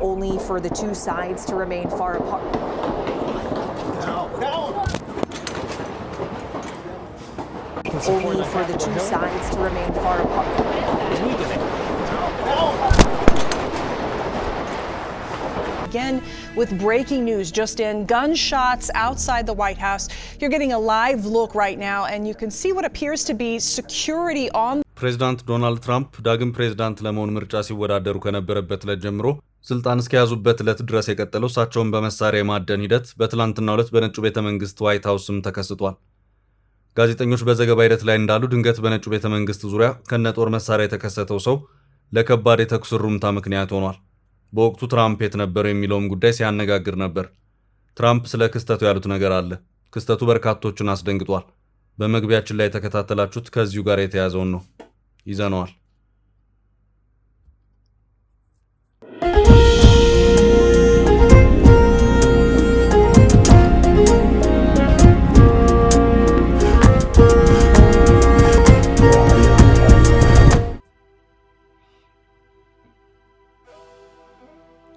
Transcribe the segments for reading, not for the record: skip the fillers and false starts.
only for the two sides to remain far apart. Only for the two sides to remain far apart. Again, with breaking news just in, gunshots outside the White House. You're getting a live look right now, and you can see what appears to be security on. ፕሬዝዳንት ዶናልድ ትራምፕ ዳግም ፕሬዝዳንት ለመሆን ምርጫ ሲወዳደሩ ከነበረበት ዕለት ጀምሮ ስልጣን እስከያዙበት ዕለት ድረስ የቀጠለው እሳቸውን በመሳሪያ የማደን ሂደት በትላንትናው ዕለት በነጩ ቤተመንግስት ዋይት ሃውስም ተከስቷል። ጋዜጠኞች በዘገባ ሂደት ላይ እንዳሉ ድንገት በነጩ ቤተመንግስት ዙሪያ ከነጦር መሳሪያ የተከሰተው ሰው ለከባድ የተኩስ ሩምታ ምክንያት ሆኗል። በወቅቱ ትራምፕ የት ነበሩ የሚለውም ጉዳይ ሲያነጋግር ነበር። ትራምፕ ስለ ክስተቱ ያሉት ነገር አለ። ክስተቱ በርካቶችን አስደንግጧል። በመግቢያችን ላይ የተከታተላችሁት ከዚሁ ጋር የተያዘውን ነው። ይዘነዋል።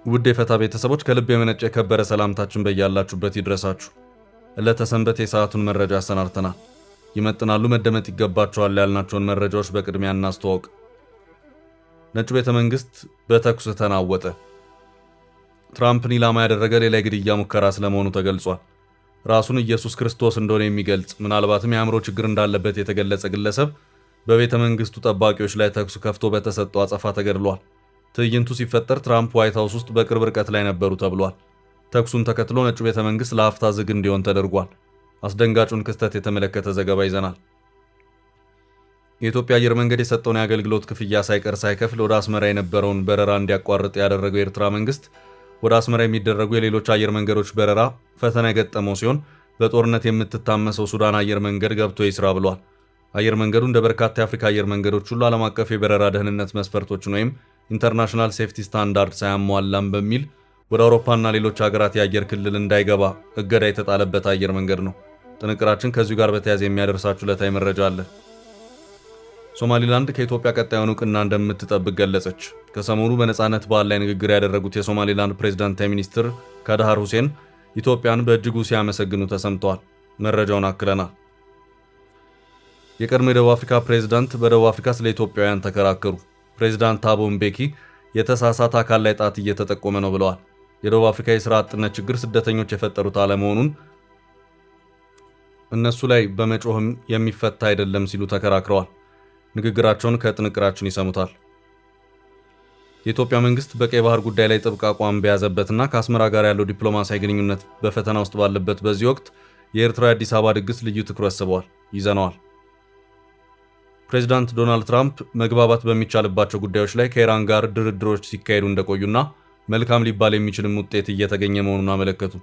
ውድ የፈታ ቤተሰቦች ከልብ የመነጨ የከበረ ሰላምታችን በያላችሁበት ይድረሳችሁ። ዕለተ ሰንበት የሰዓቱን መረጃ አሰናድተናል። ይመጥናሉ፣ መደመጥ ይገባቸዋል ያልናቸውን መረጃዎች በቅድሚያ እናስተዋውቅ። ነጩ ቤተመንግስት በተኩስ ተናወጠ። ትራምፕን ኢላማ ያደረገ ሌላ የግድያ ሙከራ ስለመሆኑ ተገልጿል። ራሱን ኢየሱስ ክርስቶስ እንደሆነ የሚገልጽ ምናልባትም የአእምሮ ችግር እንዳለበት የተገለጸ ግለሰብ በቤተመንግስቱ ጠባቂዎች ላይ ተኩስ ከፍቶ በተሰጠው አጸፋ ተገድሏል። ትዕይንቱ ሲፈጠር ትራምፕ ዋይት ሃውስ ውስጥ በቅርብ ርቀት ላይ ነበሩ ተብሏል። ተኩሱን ተከትሎ ነጩ ቤተመንግስት ለአፍታ ዝግ እንዲሆን ተደርጓል። አስደንጋጩን ክስተት የተመለከተ ዘገባ ይዘናል። የኢትዮጵያ አየር መንገድ የሰጠውን የአገልግሎት ክፍያ ሳይቀር ሳይከፍል ወደ አስመራ የነበረውን በረራ እንዲያቋርጥ ያደረገው የኤርትራ መንግስት ወደ አስመራ የሚደረጉ የሌሎች አየር መንገዶች በረራ ፈተና የገጠመው ሲሆን በጦርነት የምትታመሰው ሱዳን አየር መንገድ ገብቶ ይስራ ብሏል። አየር መንገዱ እንደ በርካታ የአፍሪካ አየር መንገዶች ሁሉ ዓለም አቀፍ የበረራ ደህንነት መስፈርቶችን ወይም ኢንተርናሽናል ሴፍቲ ስታንዳርድ ሳያሟላም በሚል ወደ አውሮፓና ሌሎች ሀገራት የአየር ክልል እንዳይገባ እገዳ የተጣለበት አየር መንገድ ነው። ጥንቅራችን ከዚሁ ጋር በተያያዘ የሚያደርሳችሁ ዕለታዊ መረጃ አለ። ሶማሊላንድ ከኢትዮጵያ ቀጣዩን እውቅና እንደምትጠብቅ ገለጸች። ከሰሞኑ በነጻነት በዓል ላይ ንግግር ያደረጉት የሶማሊላንድ ፕሬዝዳንታዊ ሚኒስትር ካዳሃር ሁሴን ኢትዮጵያን በእጅጉ ሲያመሰግኑ ተሰምተዋል። መረጃውን አክለናል። የቀድሞ የደቡብ አፍሪካ ፕሬዝዳንት በደቡብ አፍሪካ ስለ ኢትዮጵያውያን ተከራከሩ። ፕሬዝዳንት ታቦ ምቤኪ የተሳሳተ አካል ላይ ጣት እየተጠቆመ ነው ብለዋል። የደቡብ አፍሪካ የሥራ አጥነት ችግር ስደተኞች የፈጠሩት አለመሆኑን እነሱ ላይ በመጮህም የሚፈታ አይደለም ሲሉ ተከራክረዋል። ንግግራቸውን ከጥንቅራችን ይሰሙታል። የኢትዮጵያ መንግስት በቀይ ባህር ጉዳይ ላይ ጥብቅ አቋም በያዘበትና ከአስመራ ጋር ያለው ዲፕሎማሲያዊ ግንኙነት በፈተና ውስጥ ባለበት በዚህ ወቅት የኤርትራ የአዲስ አበባ ድግስ ልዩ ትኩረት ስበዋል። ይዘነዋል። ፕሬዚዳንት ዶናልድ ትራምፕ መግባባት በሚቻልባቸው ጉዳዮች ላይ ከኢራን ጋር ድርድሮች ሲካሄዱ እንደቆዩና መልካም ሊባል የሚችልም ውጤት እየተገኘ መሆኑን አመለከቱ።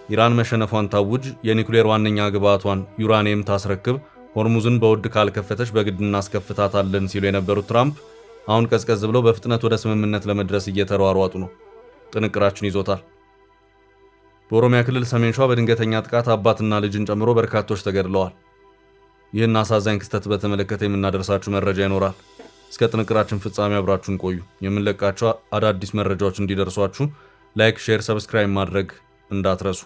ኢራን መሸነፏን ታውጅ፣ የኒውክሌር ዋነኛ ግብዓቷን ዩራኒየም ታስረክብ፣ ሆርሙዝን በውድ ካልከፈተች በግድ እናስከፍታታለን ሲሉ የነበሩት ትራምፕ አሁን ቀዝቀዝ ብለው በፍጥነት ወደ ስምምነት ለመድረስ እየተሯሯጡ ነው። ጥንቅራችን ይዞታል። በኦሮሚያ ክልል ሰሜን ሸዋ በድንገተኛ ጥቃት አባትና ልጅን ጨምሮ በርካቶች ተገድለዋል። ይህን አሳዛኝ ክስተት በተመለከተ የምናደርሳችሁ መረጃ ይኖራል። እስከ ጥንቅራችን ፍጻሜ አብራችሁን ቆዩ። የምንለቃቸው አዳዲስ መረጃዎች እንዲደርሷችሁ ላይክ፣ ሼር፣ ሰብስክራይብ ማድረግ እንዳትረሱ።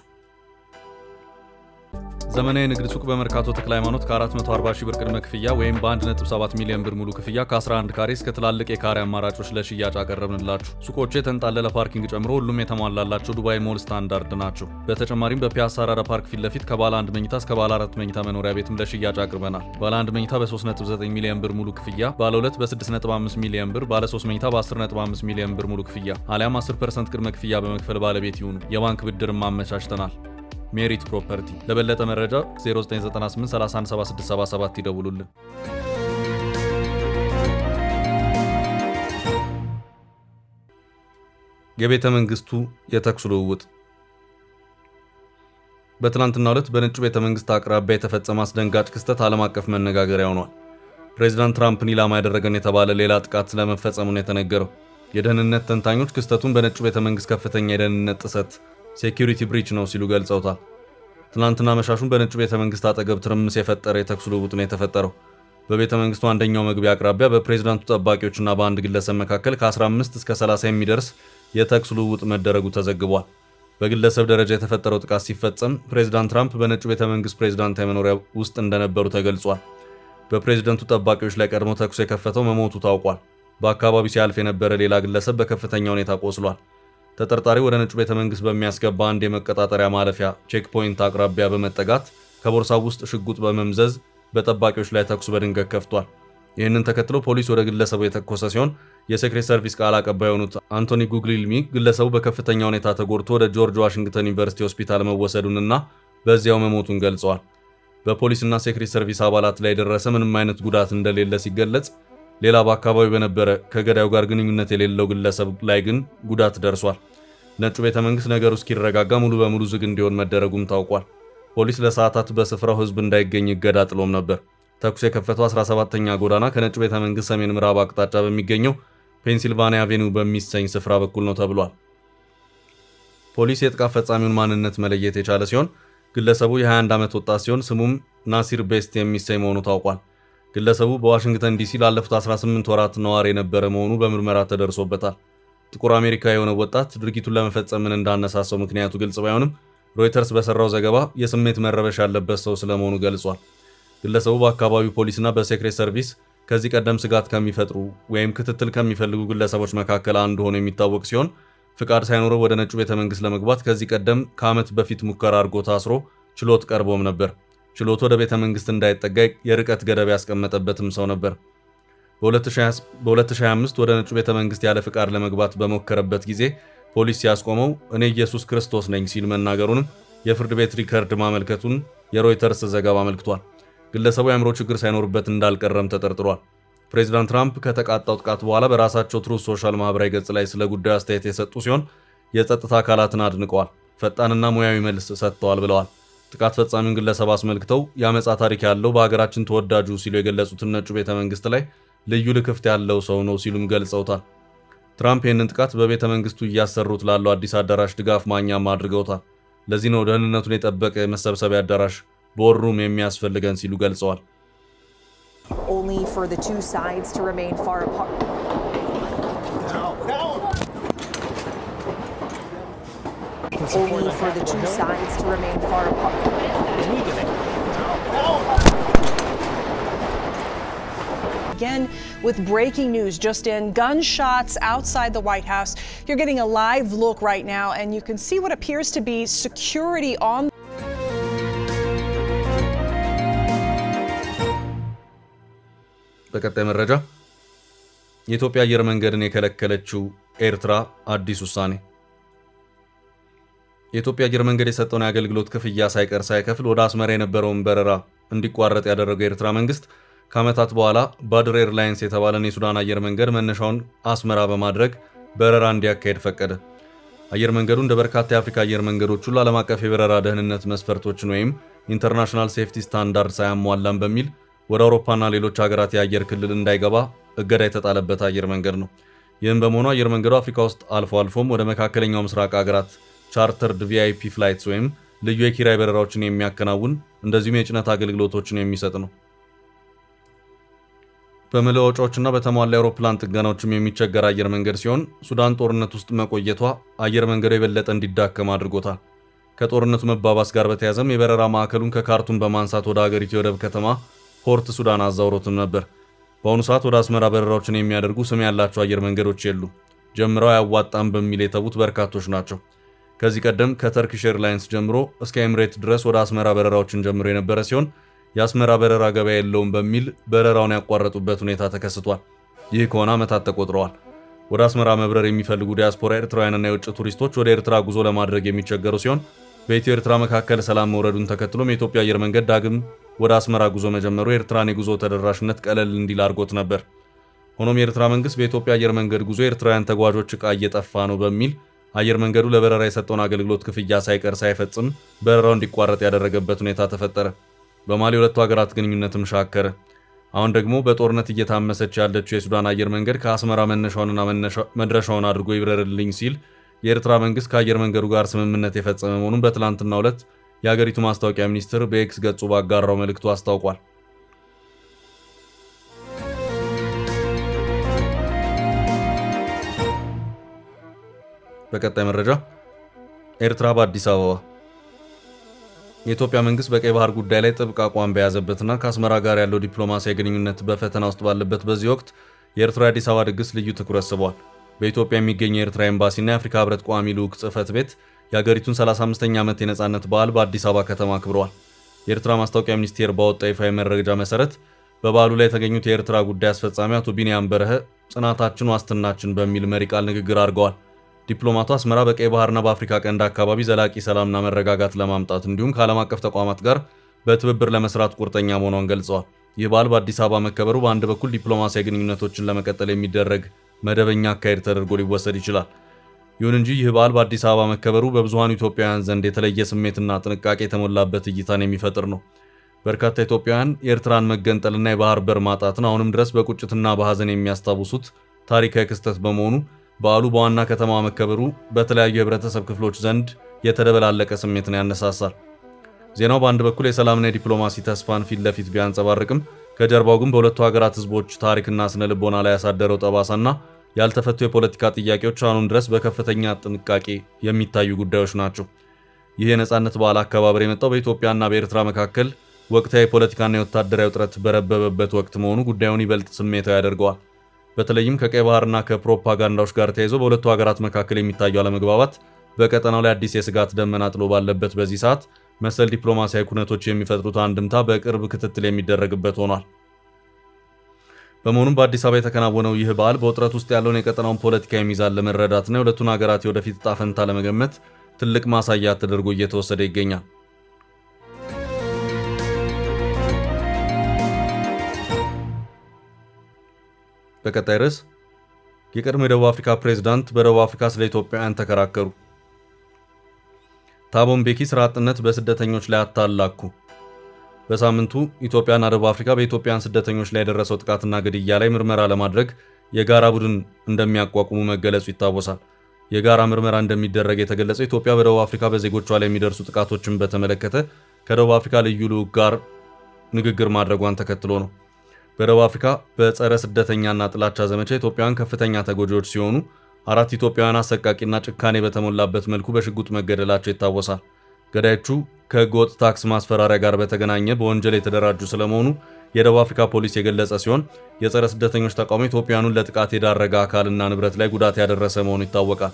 ዘመናዊ ንግድ ሱቅ በመርካቶ ተክለ ሃይማኖት ከ440 ሺህ ብር ቅድመ ክፍያ ወይም በ1.7 ሚሊዮን ብር ሙሉ ክፍያ ከ11 ካሬ እስከ ትላልቅ የካሬ አማራጮች ለሽያጭ አቀረብንላችሁ። ሱቆቹ የተንጣለለ ፓርኪንግ ጨምሮ ሁሉም የተሟላላቸው ዱባይ ሞል ስታንዳርድ ናቸው። በተጨማሪም በፒያሳ አራዳ ፓርክ ፊት ለፊት ከባለ 1 መኝታ እስከ ባለ 4 መኝታ መኖሪያ ቤትም ለሽያጭ አቅርበናል። ባለ 1 መኝታ በ3.9 ሚሊዮን ብር ሙሉ ክፍያ፣ ባለ 2 በ6.5 ሚሊዮን ብር፣ ባለ 3 መኝታ በ10.5 ሚሊዮን ብር ሙሉ ክፍያ አሊያም 10% ቅድመ ክፍያ በመክፈል ባለቤት ይሁኑ። የባንክ ብድርም አመቻችተናል። ሜሪት ፕሮፐርቲ። ለበለጠ መረጃ 0998 317677 ይደውሉልን። የቤተ መንግስቱ የተኩስ ልውውጥ። በትናንትናው ዕለት በነጩ ቤተ መንግስት አቅራቢያ የተፈጸመ አስደንጋጭ ክስተት ዓለም አቀፍ መነጋገሪያ ሆኗል። ፕሬዚዳንት ትራምፕን ኢላማ ያደረገን የተባለ ሌላ ጥቃት ስለመፈጸሙ ነው የተነገረው። የደህንነት ተንታኞች ክስተቱን በነጩ ቤተ መንግስት ከፍተኛ የደህንነት ጥሰት ሴኩሪቲ ብሪች ነው ሲሉ ገልጸውታል። ትናንትና መሻሹን በነጩ ቤተ መንግስት አጠገብ ትርምስ የፈጠረ የተኩስ ልውውጥ ነው የተፈጠረው። በቤተ መንግስቱ አንደኛው መግቢያ አቅራቢያ በፕሬዝዳንቱ ጠባቂዎችና በአንድ ግለሰብ መካከል ከ15 እስከ 30 የሚደርስ የተኩስ ልውውጥ መደረጉ ተዘግቧል። በግለሰብ ደረጃ የተፈጠረው ጥቃት ሲፈጸም ፕሬዝዳንት ትራምፕ በነጩ ቤተ መንግስት ፕሬዝዳንታዊ መኖሪያ ውስጥ እንደነበሩ ተገልጿል። በፕሬዝደንቱ ጠባቂዎች ላይ ቀድሞ ተኩስ የከፈተው መሞቱ ታውቋል። በአካባቢው ሲያልፍ የነበረ ሌላ ግለሰብ በከፍተኛ ሁኔታ ቆስሏል። ተጠርጣሪው ወደ ነጩ ቤተ መንግስት በሚያስገባ አንድ የመቀጣጠሪያ ማለፊያ ቼክ ፖይንት አቅራቢያ በመጠጋት ከቦርሳው ውስጥ ሽጉጥ በመምዘዝ በጠባቂዎች ላይ ተኩስ በድንገት ከፍቷል። ይህንን ተከትሎ ፖሊስ ወደ ግለሰቡ የተኮሰ ሲሆን የሴክሬት ሰርቪስ ቃል አቀባይ የሆኑት አንቶኒ ጉግሊልሚ ግለሰቡ በከፍተኛ ሁኔታ ተጎድቶ ወደ ጆርጅ ዋሽንግተን ዩኒቨርሲቲ ሆስፒታል መወሰዱንና በዚያው መሞቱን ገልጸዋል። በፖሊስና ሴክሬት ሰርቪስ አባላት ላይ የደረሰ ምንም አይነት ጉዳት እንደሌለ ሲገለጽ፣ ሌላ በአካባቢው በነበረ ከገዳዩ ጋር ግንኙነት የሌለው ግለሰብ ላይ ግን ጉዳት ደርሷል። ነጩ ቤተ መንግስት ነገሩ እስኪረጋጋ ሙሉ በሙሉ ዝግ እንዲሆን መደረጉም ታውቋል። ፖሊስ ለሰዓታት በስፍራው ህዝብ እንዳይገኝ እገዳ ጥሎም ነበር። ተኩስ የከፈተው 17ኛ ጎዳና ከነጩ ቤተ መንግስት ሰሜን ምዕራብ አቅጣጫ በሚገኘው ፔንሲልቫኒያ አቬኒው በሚሰኝ ስፍራ በኩል ነው ተብሏል። ፖሊስ የጥቃት ፈጻሚውን ማንነት መለየት የቻለ ሲሆን ግለሰቡ የ21 ዓመት ወጣት ሲሆን ስሙም ናሲር ቤስት የሚሰኝ መሆኑ ታውቋል። ግለሰቡ በዋሽንግተን ዲሲ ላለፉት 18 ወራት ነዋሪ የነበረ መሆኑ በምርመራ ተደርሶበታል። ጥቁር አሜሪካዊ የሆነ ወጣት ድርጊቱን ለመፈጸም ምን እንዳነሳሰው ምክንያቱ ግልጽ ባይሆንም ሮይተርስ በሰራው ዘገባ የስሜት መረበሽ ያለበት ሰው ስለመሆኑ ገልጿል። ግለሰቡ በአካባቢው ፖሊስና በሴክሬት ሰርቪስ ከዚህ ቀደም ስጋት ከሚፈጥሩ ወይም ክትትል ከሚፈልጉ ግለሰቦች መካከል አንዱ ሆኖ የሚታወቅ ሲሆን ፍቃድ ሳይኖረው ወደ ነጩ ቤተ መንግስት ለመግባት ከዚህ ቀደም ከዓመት በፊት ሙከራ አድርጎ ታስሮ ችሎት ቀርቦም ነበር። ችሎቱ ወደ ቤተ መንግስት እንዳይጠጋ የርቀት ገደብ ያስቀመጠበትም ሰው ነበር። በ2025 ወደ ነጩ ቤተ መንግስት ያለ ፍቃድ ለመግባት በሞከረበት ጊዜ ፖሊስ ሲያስቆመው እኔ ኢየሱስ ክርስቶስ ነኝ ሲል መናገሩንም የፍርድ ቤት ሪከርድ ማመልከቱን የሮይተርስ ዘገባ አመልክቷል። ግለሰቡ የአእምሮ ችግር ሳይኖርበት እንዳልቀረም ተጠርጥሯል። ፕሬዚዳንት ትራምፕ ከተቃጣው ጥቃት በኋላ በራሳቸው ትሩዝ ሶሻል ማህበራዊ ገጽ ላይ ስለ ጉዳዩ አስተያየት የሰጡ ሲሆን የጸጥታ አካላትን አድንቀዋል፣ ፈጣንና ሙያዊ መልስ ሰጥተዋል ብለዋል። ጥቃት ፈጻሚውን ግለሰብ አስመልክተው የአመፃ ታሪክ ያለው በሀገራችን ተወዳጁ ሲሉ የገለጹትን ነጩ ቤተ መንግስት ላይ ልዩ ልክፍት ያለው ሰው ነው ሲሉም ገልጸውታል። ትራምፕ ይህንን ጥቃት በቤተ መንግስቱ እያሰሩት ላለው አዲስ አዳራሽ ድጋፍ ማግኛም አድርገውታል። ለዚህ ነው ደህንነቱን የጠበቀ የመሰብሰቢያ አዳራሽ ቦርሩም የሚያስፈልገን ሲሉ ገልጸዋል። Only for the two sides to remain far apart. Only for the two sides to remain far apart. Again, with breaking news just in, gunshots outside the White House. You're getting a live look right now, and you can see what appears to be security on. በቀጣይ መረጃ የኢትዮጵያ አየር መንገድን የከለከለችው ኤርትራ አዲስ ውሳኔ። የኢትዮጵያ አየር መንገድ የሰጠውን የአገልግሎት ክፍያ ሳይቀር ሳይከፍል ወደ አስመራ የነበረውን በረራ እንዲቋረጥ ያደረገው የኤርትራ መንግስት ከዓመታት በኋላ ባድር ኤርላይንስ የተባለን የሱዳን አየር መንገድ መነሻውን አስመራ በማድረግ በረራ እንዲያካሄድ ፈቀደ። አየር መንገዱ እንደ በርካታ የአፍሪካ አየር መንገዶች ሁሉ ዓለም አቀፍ የበረራ ደህንነት መስፈርቶችን ወይም ኢንተርናሽናል ሴፍቲ ስታንዳርድ ሳያሟላም በሚል ወደ አውሮፓና ሌሎች ሀገራት የአየር ክልል እንዳይገባ እገዳ የተጣለበት አየር መንገድ ነው። ይህም በመሆኑ አየር መንገዱ አፍሪካ ውስጥ አልፎ አልፎም ወደ መካከለኛው ምስራቅ ሀገራት ቻርተርድ ቪአይፒ ፍላይትስ ወይም ልዩ የኪራይ በረራዎችን የሚያከናውን እንደዚሁም የጭነት አገልግሎቶችን የሚሰጥ ነው። በመለዋወጫዎችና በተሟላ የአውሮፕላን ጥገናዎችም የሚቸገር አየር መንገድ ሲሆን ሱዳን ጦርነት ውስጥ መቆየቷ አየር መንገዱ የበለጠ እንዲዳከም አድርጎታል። ከጦርነቱ መባባስ ጋር በተያያዘም የበረራ ማዕከሉን ከካርቱም በማንሳት ወደ ሀገሪቱ የወደብ ከተማ ፖርት ሱዳን አዛውሮትም ነበር። በአሁኑ ሰዓት ወደ አስመራ በረራዎችን የሚያደርጉ ስም ያላቸው አየር መንገዶች የሉ። ጀምረው አያዋጣም በሚል የተዉት በርካቶች ናቸው። ከዚህ ቀደም ከተርኪሽ ኤርላይንስ ጀምሮ እስከ ኤምሬት ድረስ ወደ አስመራ በረራዎችን ጀምሮ የነበረ ሲሆን የአስመራ በረራ ገበያ የለውም በሚል በረራውን ያቋረጡበት ሁኔታ ተከስቷል። ይህ ከሆነ ዓመታት ተቆጥረዋል። ወደ አስመራ መብረር የሚፈልጉ ዲያስፖራ ኤርትራውያንና የውጭ ቱሪስቶች ወደ ኤርትራ ጉዞ ለማድረግ የሚቸገሩ ሲሆን በኢትዮ ኤርትራ መካከል ሰላም መውረዱን ተከትሎም የኢትዮጵያ አየር መንገድ ዳግም ወደ አስመራ ጉዞ መጀመሩ የኤርትራን የጉዞ ተደራሽነት ቀለል እንዲል አድርጎት ነበር። ሆኖም የኤርትራ መንግስት በኢትዮጵያ አየር መንገድ ጉዞ ኤርትራውያን ተጓዦች ዕቃ እየጠፋ ነው በሚል አየር መንገዱ ለበረራ የሰጠውን አገልግሎት ክፍያ ሳይቀር ሳይፈጽም በረራው እንዲቋረጥ ያደረገበት ሁኔታ ተፈጠረ። በማሊ ሁለቱ ሀገራት ግንኙነትም ሻከረ። አሁን ደግሞ በጦርነት እየታመሰች ያለችው የሱዳን አየር መንገድ ከአስመራ መነሻውንና መድረሻውን አድርጎ ይብረርልኝ ሲል የኤርትራ መንግስት ከአየር መንገዱ ጋር ስምምነት የፈጸመ መሆኑን በትላንትናው ዕለት የሀገሪቱ ማስታወቂያ ሚኒስትር በኤክስ ገጹ ባጋራው መልእክቱ አስታውቋል። በቀጣይ መረጃ ኤርትራ በአዲስ አበባ የኢትዮጵያ መንግስት በቀይ ባህር ጉዳይ ላይ ጥብቅ አቋም በያዘበትና ከአስመራ ጋር ያለው ዲፕሎማሲያዊ ግንኙነት በፈተና ውስጥ ባለበት በዚህ ወቅት የኤርትራ አዲስ አበባ ድግስ ልዩ ትኩረት ስቧል። በኢትዮጵያ የሚገኘው የኤርትራ ኤምባሲና የአፍሪካ ህብረት ቋሚ ልዑክ ጽህፈት ቤት የሀገሪቱን 35ኛ ዓመት የነጻነት በዓል በአዲስ አበባ ከተማ አክብረዋል። የኤርትራ ማስታወቂያ ሚኒስቴር ባወጣው ይፋዊ መረጃ መሰረት በበዓሉ ላይ የተገኙት የኤርትራ ጉዳይ አስፈጻሚ አቶ ቢንያም በረሀ ጽናታችን ዋስትናችን በሚል መሪ ቃል ንግግር አድርገዋል። ዲፕሎማቱ አስመራ በቀይ ባህርና በአፍሪካ ቀንድ አካባቢ ዘላቂ ሰላምና መረጋጋት ለማምጣት እንዲሁም ከዓለም አቀፍ ተቋማት ጋር በትብብር ለመስራት ቁርጠኛ መሆኗን ገልጸዋል። ይህ በዓል በአዲስ አበባ መከበሩ በአንድ በኩል ዲፕሎማሲያዊ ግንኙነቶችን ለመቀጠል የሚደረግ መደበኛ አካሄድ ተደርጎ ሊወሰድ ይችላል። ይሁን እንጂ ይህ በዓል በአዲስ አበባ መከበሩ በብዙሃኑ ኢትዮጵያውያን ዘንድ የተለየ ስሜትና ጥንቃቄ የተሞላበት እይታን የሚፈጥር ነው። በርካታ ኢትዮጵያውያን የኤርትራን መገንጠልና የባህር በር ማጣትን አሁንም ድረስ በቁጭትና በሐዘን የሚያስታውሱት ታሪካዊ ክስተት በመሆኑ በዓሉ በዋና ከተማ መከበሩ በተለያዩ የህብረተሰብ ክፍሎች ዘንድ የተደበላለቀ ስሜትን ያነሳሳል። ዜናው በአንድ በኩል የሰላምና የዲፕሎማሲ ተስፋን ፊት ለፊት ቢያንጸባርቅም ከጀርባው ግን በሁለቱ ሀገራት ህዝቦች ታሪክና ስነ ልቦና ላይ ያሳደረው ጠባሳና ያልተፈቱ የፖለቲካ ጥያቄዎች አሁንም ድረስ በከፍተኛ ጥንቃቄ የሚታዩ ጉዳዮች ናቸው። ይህ የነጻነት በዓል አከባበር የመጣው በኢትዮጵያና በኤርትራ መካከል ወቅታዊ የፖለቲካና የወታደራዊ ውጥረት በረበበበት ወቅት መሆኑ ጉዳዩን ይበልጥ ስሜታዊ ያደርገዋል። በተለይም ከቀይ ባህርና ከፕሮፓጋንዳዎች ጋር ተያይዞ በሁለቱ ሀገራት መካከል የሚታዩ አለመግባባት በቀጠናው ላይ አዲስ የስጋት ደመና ጥሎ ባለበት በዚህ ሰዓት መሰል ዲፕሎማሲያዊ ኩነቶች የሚፈጥሩት አንድምታ በቅርብ ክትትል የሚደረግበት ሆኗል። በመሆኑም በአዲስ አበባ የተከናወነው ይህ በዓል በውጥረት ውስጥ ያለውን የቀጠናውን ፖለቲካዊ ሚዛን ለመረዳትና የሁለቱን ሀገራት የወደፊት ዕጣ ፈንታ ለመገመት ትልቅ ማሳያ ተደርጎ እየተወሰደ ይገኛል። በቀጣይ ርዕስ የቀድሞ የደቡብ አፍሪካ ፕሬዝዳንት በደቡብ አፍሪካ ስለ ኢትዮጵያውያን ተከራከሩ። ታቦ ምቤኪ ስራ አጥነት በስደተኞች ላይ አታላኩ። በሳምንቱ ኢትዮጵያና ደቡብ አፍሪካ በኢትዮጵያውያን ስደተኞች ላይ የደረሰው ጥቃትና ግድያ ላይ ምርመራ ለማድረግ የጋራ ቡድን እንደሚያቋቁሙ መገለጹ ይታወሳል። የጋራ ምርመራ እንደሚደረግ የተገለጸው ኢትዮጵያ በደቡብ አፍሪካ በዜጎቿ ላይ የሚደርሱ ጥቃቶችን በተመለከተ ከደቡብ አፍሪካ ልዩ ልዑክ ጋር ንግግር ማድረጓን ተከትሎ ነው። በደቡብ አፍሪካ በጸረ ስደተኛና ጥላቻ ዘመቻ ኢትዮጵያውያን ከፍተኛ ተጎጂዎች ሲሆኑ 4 ኢትዮጵያውያን አሰቃቂና ጭካኔ በተሞላበት መልኩ በሽጉጥ መገደላቸው ይታወሳል። ገዳዮቹ ከህገወጥ ታክስ ማስፈራሪያ ጋር በተገናኘ በወንጀል የተደራጁ ስለመሆኑ የደቡብ አፍሪካ ፖሊስ የገለጸ ሲሆን የጸረ ስደተኞች ተቃውሞ ኢትዮጵያውያኑን ለጥቃት የዳረገ አካልና ንብረት ላይ ጉዳት ያደረሰ መሆኑ ይታወቃል።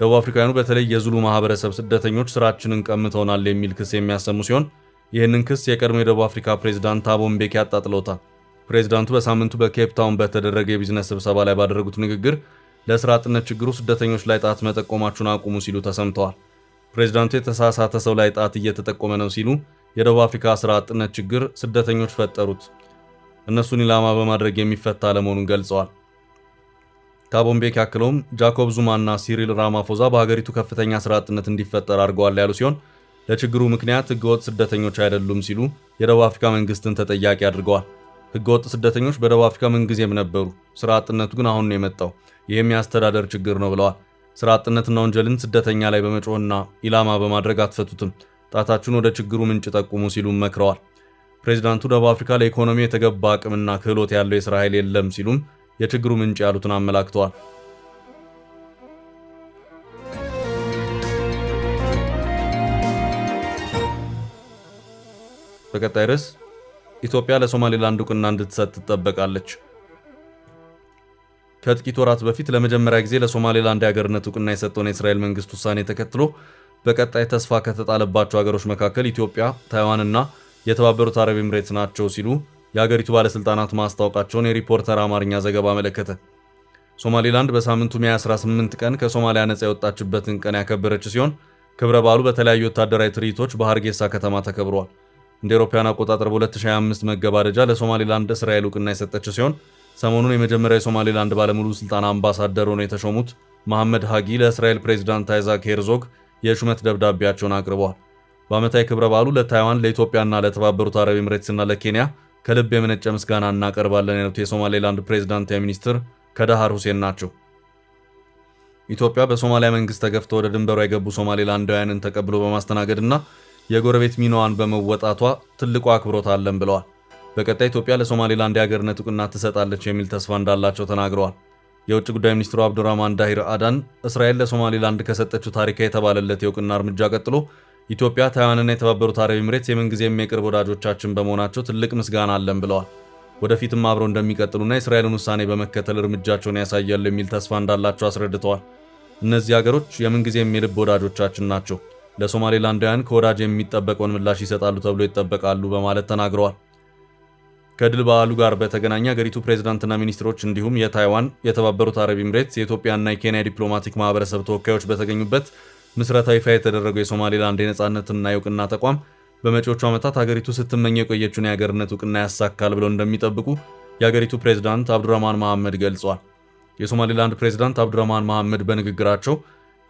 ደቡብ አፍሪካውያኑ በተለይ የዙሉ ማህበረሰብ ስደተኞች ስራችንን ቀምተውናል የሚል ክስ የሚያሰሙ ሲሆን ይህንን ክስ የቀድሞ የደቡብ አፍሪካ ፕሬዝዳንት ታቦ ምቤኪ አጣጥለውታል። ፕሬዝዳንቱ በሳምንቱ በኬፕ ታውን በተደረገ የቢዝነስ ስብሰባ ላይ ባደረጉት ንግግር ለስራ አጥነት ችግሩ ስደተኞች ላይ ጣት መጠቆማችሁን አቁሙ ሲሉ ተሰምተዋል። ፕሬዝዳንቱ የተሳሳተ ሰው ላይ ጣት እየተጠቆመ ነው ሲሉ የደቡብ አፍሪካ ስራ አጥነት ችግር ስደተኞች ፈጠሩት፣ እነሱን ኢላማ በማድረግ የሚፈታ አለመሆኑን ገልጸዋል። ታቦ ምቤኪ አክለውም ጃኮብ ዙማና ሲሪል ራማፎዛ በሀገሪቱ ከፍተኛ ስራ አጥነት እንዲፈጠር አድርገዋል ያሉ ሲሆን ለችግሩ ምክንያት ህገወጥ ስደተኞች አይደሉም ሲሉ የደቡብ አፍሪካ መንግስትን ተጠያቂ አድርገዋል። ህገወጥ ስደተኞች በደቡብ አፍሪካ ምንጊዜም ነበሩ፣ ስራ አጥነቱ ግን አሁን ነው የመጣው፣ ይህም የአስተዳደር ችግር ነው ብለዋል። ስራ አጥነትና ወንጀልን ስደተኛ ላይ በመጮህና ኢላማ በማድረግ አትፈቱትም፣ ጣታችሁን ወደ ችግሩ ምንጭ ጠቁሙ ሲሉም መክረዋል። ፕሬዚዳንቱ ደቡብ አፍሪካ ለኢኮኖሚ የተገባ አቅምና ክህሎት ያለው የስራ ኃይል የለም ሲሉም የችግሩ ምንጭ ያሉትን አመላክተዋል። በቀጣይ ርዕስ ኢትዮጵያ ለሶማሌላንድ እውቅና እንድትሰጥ ትጠበቃለች። ከጥቂት ወራት በፊት ለመጀመሪያ ጊዜ ለሶማሌላንድ የሀገርነት እውቅና የሰጠውን የእስራኤል መንግስት ውሳኔ ተከትሎ በቀጣይ ተስፋ ከተጣለባቸው ሀገሮች መካከል ኢትዮጵያ፣ ታይዋንና የተባበሩት አረብ ኤምሬትስ ናቸው ሲሉ የሀገሪቱ ባለስልጣናት ማስታወቃቸውን የሪፖርተር አማርኛ ዘገባ አመለከተ። ሶማሌላንድ በሳምንቱ ሚያዝያ 18 ቀን ከሶማሊያ ነጻ የወጣችበትን ቀን ያከበረች ሲሆን ክብረ በዓሉ በተለያዩ ወታደራዊ ትርኢቶች በሀርጌሳ ከተማ ተከብሯል። እንደ አውሮፓውያን አቆጣጠር በ2025 መገባደጃ ለሶማሌላንድ እስራኤል እውቅና የሰጠች ሲሆን ሰሞኑን የመጀመሪያው የሶማሌላንድ ባለሙሉ ስልጣን አምባሳደር ሆነው የተሾሙት መሐመድ ሃጊ ለእስራኤል ፕሬዝዳንት አይዛክ ሄርዞግ የሹመት ደብዳቤያቸውን አቅርበዋል። በዓመታዊ ክብረ በዓሉ ለታይዋን፣ ለኢትዮጵያና ለተባበሩት አረብ ኤምሬትስና ለኬንያ ከልብ የመነጨ ምስጋና እናቀርባለን ያሉት የሶማሌላንድ ፕሬዝዳንታዊ ሚኒስትር ከዳሃር ሁሴን ናቸው። ኢትዮጵያ በሶማሊያ መንግስት ተገፍተው ወደ ድንበሯ የገቡ ሶማሌላንዳውያንን ተቀብሎ በማስተናገድና የጎረቤት ሚናዋን በመወጣቷ ትልቁ አክብሮት አለን ብለዋል። በቀጣይ ኢትዮጵያ ለሶማሌላንድ የሀገርነት እውቅና ትሰጣለች የሚል ተስፋ እንዳላቸው ተናግረዋል። የውጭ ጉዳይ ሚኒስትሩ አብዱራህማን ዳሂር አዳን እስራኤል ለሶማሌላንድ ከሰጠችው ታሪካዊ የተባለለት የእውቅና እርምጃ ቀጥሎ ኢትዮጵያ፣ ታይዋንና የተባበሩት አረብ ኤሚሬትስ የምንጊዜም የቅርብ ወዳጆቻችን በመሆናቸው ትልቅ ምስጋና አለን ብለዋል። ወደፊትም አብረው እንደሚቀጥሉና የእስራኤልን ውሳኔ በመከተል እርምጃቸውን ያሳያሉ የሚል ተስፋ እንዳላቸው አስረድተዋል። እነዚህ ሀገሮች የምንጊዜም የልብ ወዳጆቻችን ናቸው፣ ለሶማሌላንዳውያን ከወዳጅ የሚጠበቀውን ምላሽ ይሰጣሉ ተብሎ ይጠበቃሉ በማለት ተናግረዋል። ከድል በዓሉ ጋር በተገናኘ ሀገሪቱ ፕሬዝዳንትና ሚኒስትሮች እንዲሁም የታይዋን፣ የተባበሩት አረብ ኤሚሬትስ፣ የኢትዮጵያና የኬንያ ዲፕሎማቲክ ማህበረሰብ ተወካዮች በተገኙበት ምስረታዊ ይፋ የተደረገው የሶማሌላንድ የነጻነትና የእውቅና ተቋም በመጪዎቹ ዓመታት ሀገሪቱ ስትመኝ የቆየችውን የሀገርነት እውቅና ያሳካል ብለው እንደሚጠብቁ የሀገሪቱ ፕሬዝዳንት አብዱራህማን መሐመድ ገልጸዋል። የሶማሌላንድ ፕሬዝዳንት አብዱራህማን መሐመድ በንግግራቸው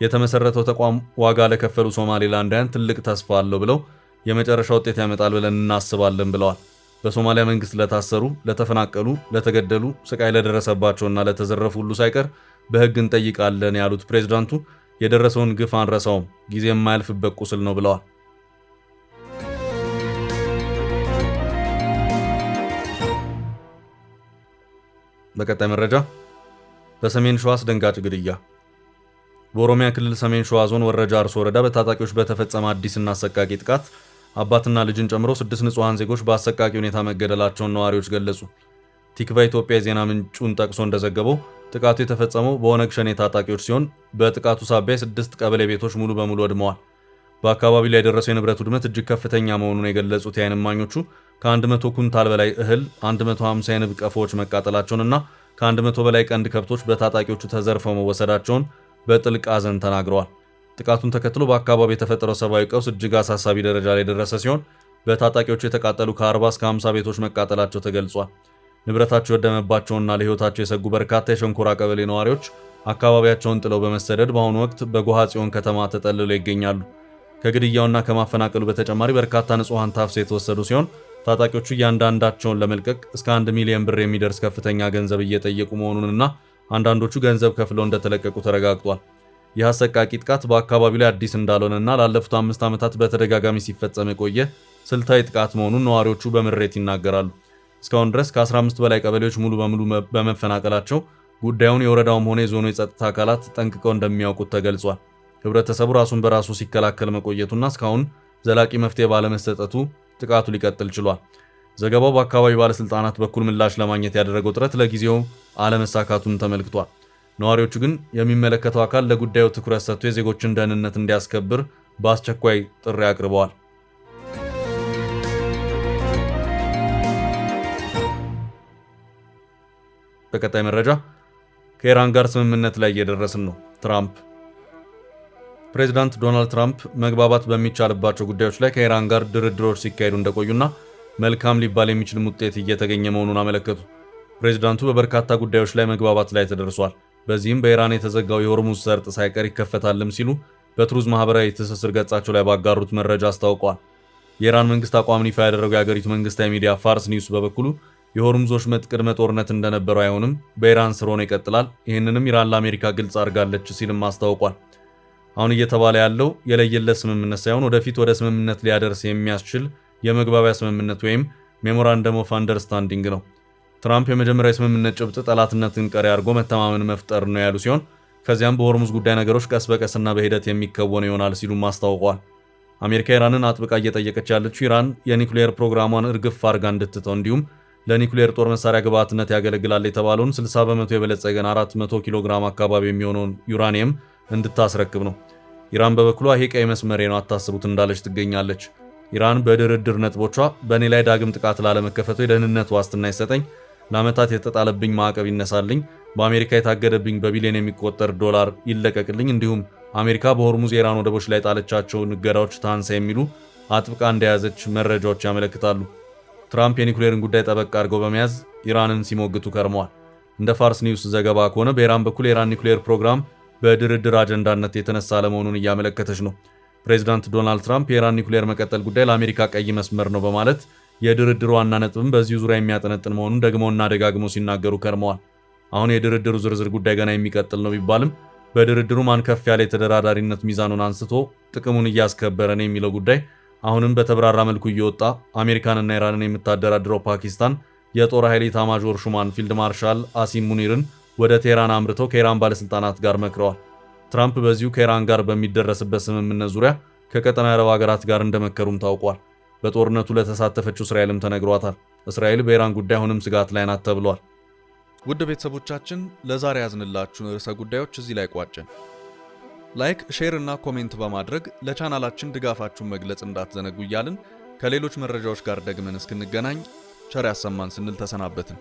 የተመሰረተው ተቋም ዋጋ ለከፈሉ ሶማሌላንዳውያን ትልቅ ተስፋ አለው ብለው የመጨረሻ ውጤት ያመጣል ብለን እናስባለን ብለዋል። በሶማሊያ መንግስት ለታሰሩ፣ ለተፈናቀሉ፣ ለተገደሉ፣ ስቃይ ለደረሰባቸውና ለተዘረፉ ሁሉ ሳይቀር በህግ እንጠይቃለን ያሉት ፕሬዝዳንቱ የደረሰውን ግፍ አንረሳውም፣ ጊዜ የማያልፍበት ቁስል ነው ብለዋል። በቀጣይ መረጃ በሰሜን ሸዋ አስደንጋጭ ግድያ። በኦሮሚያ ክልል ሰሜን ሸዋ ዞን ወረጃ አርሶ ወረዳ በታጣቂዎች በተፈጸመ አዲስና አሰቃቂ ጥቃት አባትና ልጅን ጨምሮ 6 ንጹሃን ዜጎች በአሰቃቂ ሁኔታ መገደላቸውን ነዋሪዎች ገለጹ። ቲክቫ ኢትዮጵያ የዜና ምንጩን ጠቅሶ እንደዘገበው ጥቃቱ የተፈጸመው በኦነግ ሸኔ ታጣቂዎች ሲሆን በጥቃቱ ሳቢያ 6 ቀበሌ ቤቶች ሙሉ በሙሉ ወድመዋል። በአካባቢው ላይ የደረሰው የንብረት ውድመት እጅግ ከፍተኛ መሆኑን የገለጹት የዓይን እማኞቹ ከ100 ኩንታል በላይ እህል፣ 150 የንብ ቀፎዎች መቃጠላቸውንና ከ100 በላይ ቀንድ ከብቶች በታጣቂዎቹ ተዘርፈው መወሰዳቸውን በጥልቅ ሐዘን ተናግረዋል። ጥቃቱን ተከትሎ በአካባቢው የተፈጠረው ሰብአዊ ቀውስ እጅግ አሳሳቢ ደረጃ ላይ የደረሰ ሲሆን በታጣቂዎቹ የተቃጠሉ ከ40 እስከ 50 ቤቶች መቃጠላቸው ተገልጿል። ንብረታቸው የወደመባቸውና ለሕይወታቸው የሰጉ በርካታ የሸንኮራ ቀበሌ ነዋሪዎች አካባቢያቸውን ጥለው በመሰደድ በአሁኑ ወቅት በጎሃ ጽዮን ከተማ ተጠልለው ይገኛሉ። ከግድያውና ከማፈናቀሉ በተጨማሪ በርካታ ንጹሃን ታፍሰው የተወሰዱ ሲሆን ታጣቂዎቹ እያንዳንዳቸውን ለመልቀቅ እስከ 1 ሚሊዮን ብር የሚደርስ ከፍተኛ ገንዘብ እየጠየቁ መሆኑንና አንዳንዶቹ ገንዘብ ከፍለው እንደተለቀቁ ተረጋግጧል። ይህ አሰቃቂ ጥቃት በአካባቢው ላይ አዲስ እንዳልሆነና ላለፉት 5 ዓመታት በተደጋጋሚ ሲፈጸም የቆየ ስልታዊ ጥቃት መሆኑን ነዋሪዎቹ በምሬት ይናገራሉ። እስካሁን ድረስ ከ15 በላይ ቀበሌዎች ሙሉ በሙሉ በመፈናቀላቸው ጉዳዩን የወረዳውም ሆነ የዞኑ የጸጥታ አካላት ጠንቅቀው እንደሚያውቁት ተገልጿል። ህብረተሰቡ ራሱን በራሱ ሲከላከል መቆየቱና እስካሁን ዘላቂ መፍትሄ ባለመሰጠቱ ጥቃቱ ሊቀጥል ችሏል። ዘገባው በአካባቢው ባለስልጣናት በኩል ምላሽ ለማግኘት ያደረገው ጥረት ለጊዜው አለመሳካቱን ተመልክቷል። ነዋሪዎቹ ግን የሚመለከተው አካል ለጉዳዩ ትኩረት ሰጥቶ የዜጎችን ደህንነት እንዲያስከብር በአስቸኳይ ጥሪ አቅርበዋል። በቀጣይ መረጃ ከኢራን ጋር ስምምነት ላይ እየደረስን ነው። ትራምፕ ፕሬዚዳንት ዶናልድ ትራምፕ መግባባት በሚቻልባቸው ጉዳዮች ላይ ከኢራን ጋር ድርድሮች ሲካሄዱ እንደቆዩና መልካም ሊባል የሚችልም ውጤት እየተገኘ መሆኑን አመለከቱ። ፕሬዚዳንቱ በበርካታ ጉዳዮች ላይ መግባባት ላይ ተደርሷል፣ በዚህም በኢራን የተዘጋው የሆርሙዝ ሰርጥ ሳይቀር ይከፈታልም ሲሉ በትሩዝ ማህበራዊ ትስስር ገጻቸው ላይ ባጋሩት መረጃ አስታውቀዋል። የኢራን መንግስት አቋምን ይፋ ያደረገው የአገሪቱ መንግስታዊ ሚዲያ ፋርስ ኒውስ በበኩሉ የሆርሙዝ ወሽመጥ ቅድመ ጦርነት እንደነበረው አይሆንም፣ በኢራን ስር ሆኖ ይቀጥላል፣ ይህንንም ኢራን ለአሜሪካ ግልጽ አድርጋለች ሲልም አስታውቋል። አሁን እየተባለ ያለው የለየለት ስምምነት ሳይሆን ወደፊት ወደ ስምምነት ሊያደርስ የሚያስችል የመግባቢያ ስምምነት ወይም ሜሞራንደም ኦፍ አንደርስታንዲንግ ነው። ትራምፕ የመጀመሪያው የስምምነት ጭብጥ ጠላትነትን ቀሪ አድርጎ መተማመን መፍጠር ነው ያሉ ሲሆን ከዚያም በሆርሙዝ ጉዳይ ነገሮች ቀስ በቀስና በሂደት የሚከወኑ ይሆናል ሲሉም አስታውቀዋል። አሜሪካ ኢራንን አጥብቃ እየጠየቀች ያለችው ኢራን የኒውክሌር ፕሮግራሟን እርግፍ አድርጋ እንድትተው እንዲሁም ለኒውክሌር ጦር መሳሪያ ግብዓትነት ያገለግላል የተባለውን 60 በመቶ የበለጸገን 400 ኪሎ ግራም አካባቢ የሚሆነውን ዩራኒየም እንድታስረክብ ነው። ኢራን በበኩሏ ይሄ ቀይ መስመሬ ነው አታስቡት እንዳለች ትገኛለች። ኢራን በድርድር ነጥቦቿ በእኔ ላይ ዳግም ጥቃት ላለመከፈቱ የደህንነት ዋስትና ይሰጠኝ፣ ለዓመታት የተጣለብኝ ማዕቀብ ይነሳልኝ፣ በአሜሪካ የታገደብኝ በቢሊዮን የሚቆጠር ዶላር ይለቀቅልኝ፣ እንዲሁም አሜሪካ በሆርሙዝ የኢራን ወደቦች ላይ ጣለቻቸው እገዳዎች ታንሳ የሚሉ አጥብቃ እንደያዘች መረጃዎች ያመለክታሉ። ትራምፕ የኒውክሌርን ጉዳይ ጠበቅ አድርገው በመያዝ ኢራንን ሲሞግቱ ከርመዋል። እንደ ፋርስ ኒውስ ዘገባ ከሆነ በኢራን በኩል የኢራን ኒውክሌር ፕሮግራም በድርድር አጀንዳነት የተነሳ ለመሆኑን እያመለከተች ነው። ፕሬዚዳንት ዶናልድ ትራምፕ የኢራን ኒውክሌር መቀጠል ጉዳይ ለአሜሪካ ቀይ መስመር ነው በማለት የድርድሩ ዋና ነጥብም በዚሁ ዙሪያ የሚያጠነጥን መሆኑን ደግመውና ደጋግመው ሲናገሩ ከርመዋል። አሁን የድርድሩ ዝርዝር ጉዳይ ገና የሚቀጥል ነው ቢባልም በድርድሩ ማን ከፍ ያለ የተደራዳሪነት ሚዛኑን አንስቶ ጥቅሙን እያስከበረ ነው የሚለው ጉዳይ አሁንም በተብራራ መልኩ እየወጣ አሜሪካንና ኢራንን የምታደራድረው ፓኪስታን የጦር ኃይል ኤታማዦር ሹማን ፊልድ ማርሻል አሲም ሙኒርን ወደ ቴህራን አምርተው ከኢራን ባለስልጣናት ጋር መክረዋል። ትራምፕ በዚሁ ከኢራን ጋር በሚደረስበት ስምምነት ዙሪያ ከቀጠናው የአረብ ሀገራት ጋር እንደመከሩም ታውቋል። በጦርነቱ ለተሳተፈችው እስራኤልም ተነግሯታል። እስራኤል በኢራን ጉዳይ አሁንም ስጋት ላይ ናት ተብሏል። ውድ ቤተሰቦቻችን ለዛሬ ያዝንላችሁን ርዕሰ ጉዳዮች እዚህ ላይ ቋጨን። ላይክ፣ ሼር እና ኮሜንት በማድረግ ለቻናላችን ድጋፋችሁን መግለጽ እንዳትዘነጉ እያልን ከሌሎች መረጃዎች ጋር ደግመን እስክንገናኝ ቸር ያሰማን ስንል ተሰናበትን።